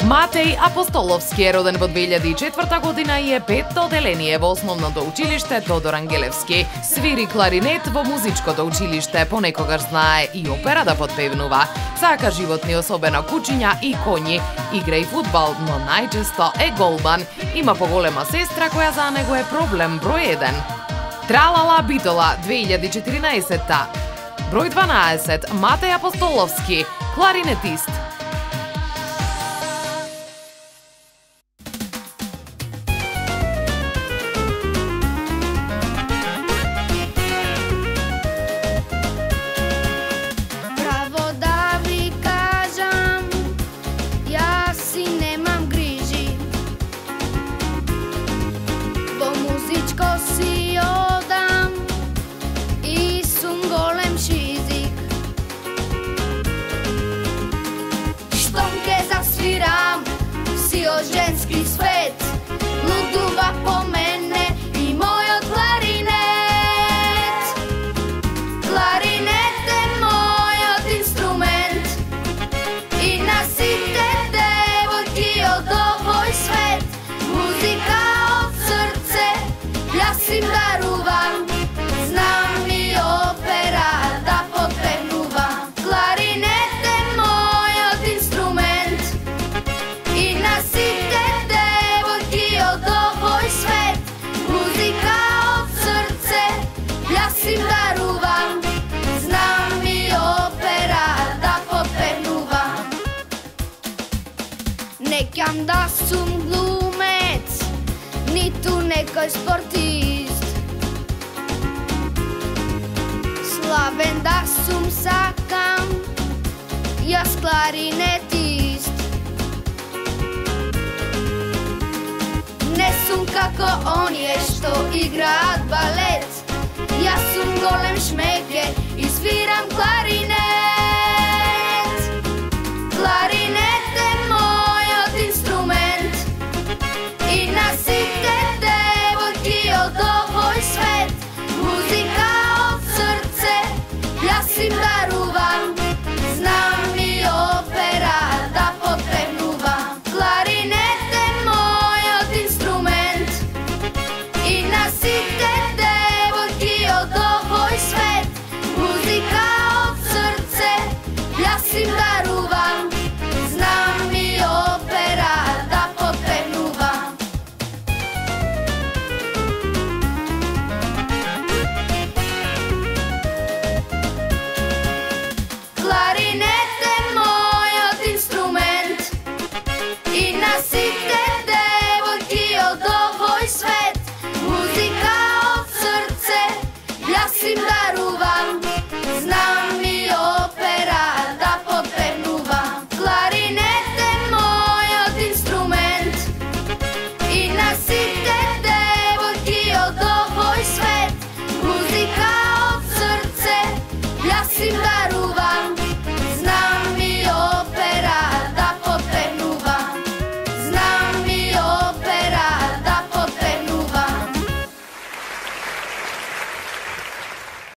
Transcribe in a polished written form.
Матеј Апостоловски е роден во 2004 година и е петто оделение во основното училиште Тодор Ангелевски. Свири кларинет во музичкото училиште, понекогаш знае и опера да подпевнува. Сака животни, особено кучиња и коњи. Игра и фудбал, но најчесто е голман. Има поголема сестра која за него е проблем број 1. Тралала битола 2014. Број 12. Матеј Апостоловски, кларинетист. Ženski svet ludува po mene i mojot klarinet. Klarinet je mojot instrument i nasite devojki od ovoj svet. Muzika od srce, ja si daruvam, znam i opera da potpevnuvam. Klarinet je mojot instrument i nasite devojki od ovoj svet. Muzika od srce, ja si daruvam, znam i opera da potpevnuvam. Nekam da sum glumec, ni tu nekoj sportist. Slaven da sum sakam, jas klarinetist. Ne sum kako on je što igra balet. Ja sum golem šmeker i sviram klarinet.